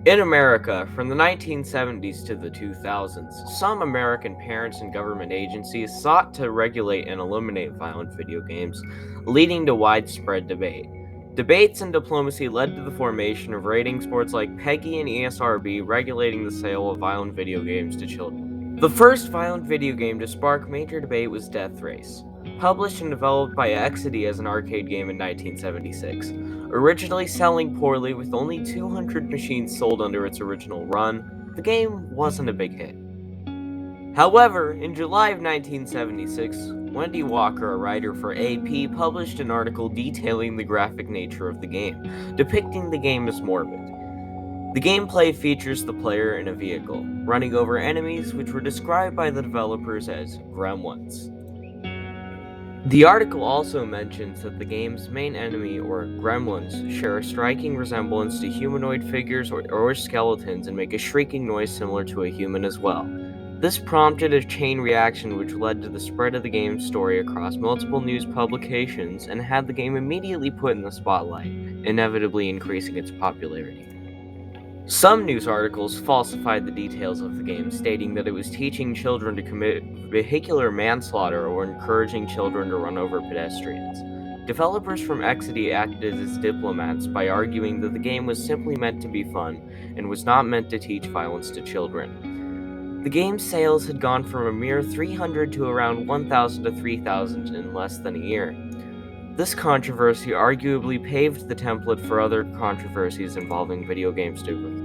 In America, from the 1970s to the 2000s, some American parents and government agencies sought to regulate and eliminate violent video games, leading to widespread debate. Debates and diplomacy led to the formation of ratings boards like PEGI and ESRB regulating the sale of violent video games to children. The first violent video game to spark major debate was Death Race. Published and developed by Exidy as an arcade game in 1976. Originally selling poorly with only 200 machines sold under its original run, the game wasn't a big hit. However, in July of 1976, Wendy Walker, a writer for AP, published an article detailing the graphic nature of the game, depicting the game as morbid. The gameplay features the player in a vehicle, running over enemies which were described by the developers as gremlins. The article also mentions that the game's main enemy, or gremlins, share a striking resemblance to humanoid figures or skeletons and make a shrieking noise similar to a human as well. This prompted a chain reaction which led to the spread of the game's story across multiple news publications and had the game immediately put in the spotlight, inevitably increasing its popularity. Some news articles falsified the details of the game, stating that it was teaching children to commit vehicular manslaughter or encouraging children to run over pedestrians. Developers from Exidy acted as diplomats by arguing that the game was simply meant to be fun and was not meant to teach violence to children. The game's sales had gone from a mere 300 to around 1,000 to 3,000 in less than a year. This controversy arguably paved the template for other controversies involving video game studios.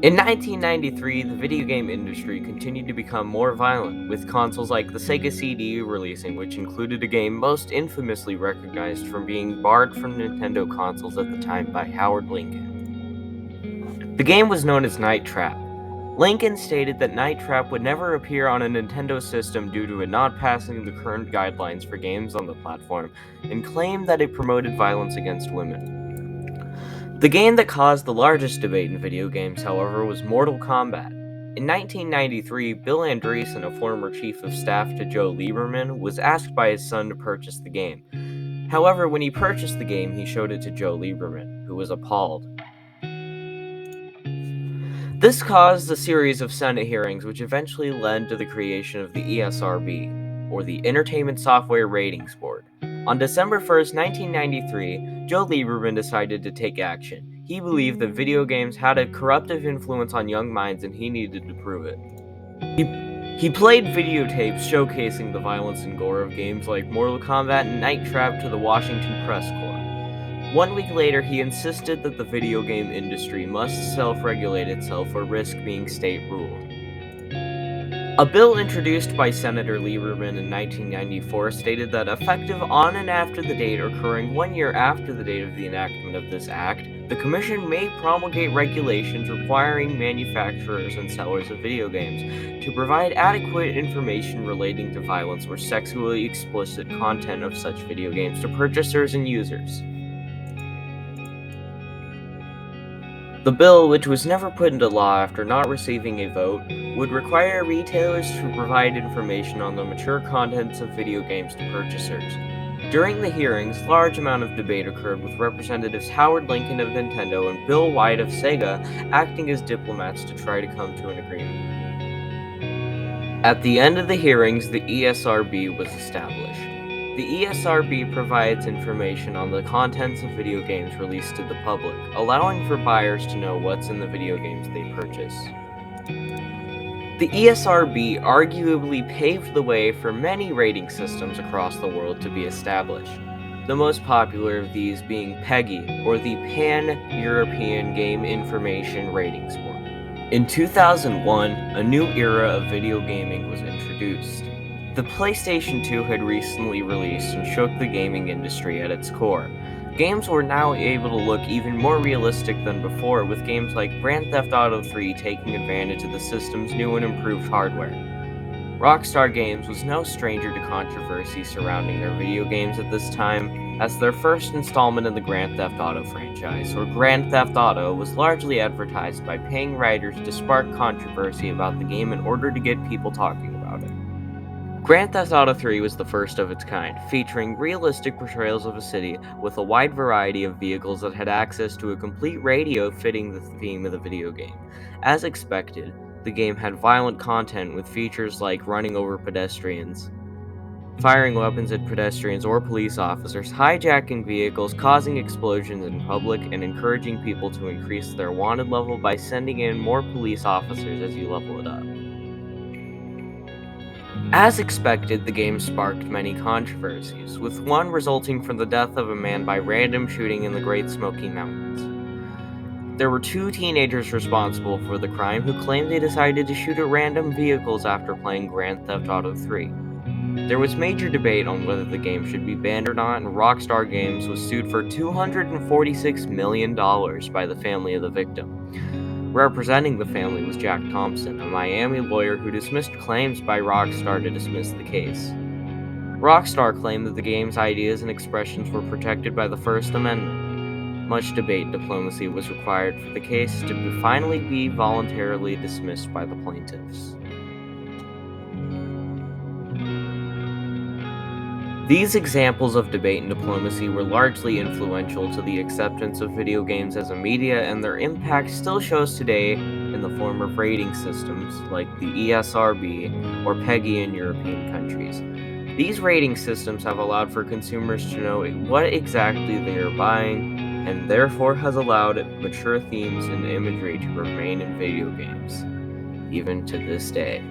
In 1993, the video game industry continued to become more violent, with consoles like the Sega CD releasing, which included a game most infamously recognized from being barred from Nintendo consoles at the time by Howard Lincoln. The game was known as Night Trap. Lincoln stated that Night Trap would never appear on a Nintendo system due to it not passing the current guidelines for games on the platform, and claimed that it promoted violence against women. The game that caused the largest debate in video games, however, was Mortal Kombat. In 1993, Bill Andreessen, a former chief of staff to Joe Lieberman, was asked by his son to purchase the game. However, when he purchased the game, he showed it to Joe Lieberman, who was appalled. This caused a series of Senate hearings, which eventually led to the creation of the ESRB, or the Entertainment Software Ratings Board. On December 1st, 1993, Joe Lieberman decided to take action. He believed that video games had a corruptive influence on young minds and he needed to prove it. He played videotapes showcasing the violence and gore of games like Mortal Kombat and Night Trap to the Washington Press Corps. 1 week later, he insisted that the video game industry must self-regulate itself or risk being state-ruled. A bill introduced by Senator Lieberman in 1994 stated that effective on and after the date occurring 1 year after the date of the enactment of this act, the Commission may promulgate regulations requiring manufacturers and sellers of video games to provide adequate information relating to violence or sexually explicit content of such video games to purchasers and users. The bill, which was never put into law after not receiving a vote, would require retailers to provide information on the mature contents of video games to purchasers. During the hearings, large amount of debate occurred with Representatives Howard Lincoln of Nintendo and Bill White of Sega acting as diplomats to try to come to an agreement. At the end of the hearings, the ESRB was established. The ESRB provides information on the contents of video games released to the public, allowing for buyers to know what's in the video games they purchase. The ESRB arguably paved the way for many rating systems across the world to be established, the most popular of these being PEGI, or the Pan-European Game Information Ratings Board. In 2001, a new era of video gaming was introduced. The PlayStation 2 had recently released and shook the gaming industry at its core. Games were now able to look even more realistic than before, with games like Grand Theft Auto 3 taking advantage of the system's new and improved hardware. Rockstar Games was no stranger to controversy surrounding their video games at this time, as their first installment in the Grand Theft Auto franchise, or Grand Theft Auto, was largely advertised by paying writers to spark controversy about the game in order to get people talking about it. Grand Theft Auto 3 was the first of its kind, featuring realistic portrayals of a city with a wide variety of vehicles that had access to a complete radio fitting the theme of the video game. As expected, the game had violent content with features like running over pedestrians, firing weapons at pedestrians or police officers, hijacking vehicles, causing explosions in public, and encouraging people to increase their wanted level by sending in more police officers as you level it up. As expected, the game sparked many controversies, with one resulting from the death of a man by random shooting in the Great Smoky Mountains. There were two teenagers responsible for the crime who claimed they decided to shoot at random vehicles after playing Grand Theft Auto 3. There was major debate on whether the game should be banned or not, and Rockstar Games was sued for $246 million by the family of the victim. Representing the family was Jack Thompson, a Miami lawyer who dismissed claims by Rockstar to dismiss the case. Rockstar claimed that the game's ideas and expressions were protected by the First Amendment. Much debate and diplomacy was required for the case to finally be voluntarily dismissed by the plaintiffs. These examples of debate and diplomacy were largely influential to the acceptance of video games as a media, and their impact still shows today in the form of rating systems like the ESRB or PEGI in European countries. These rating systems have allowed for consumers to know what exactly they are buying, and therefore has allowed mature themes and imagery to remain in video games, even to this day.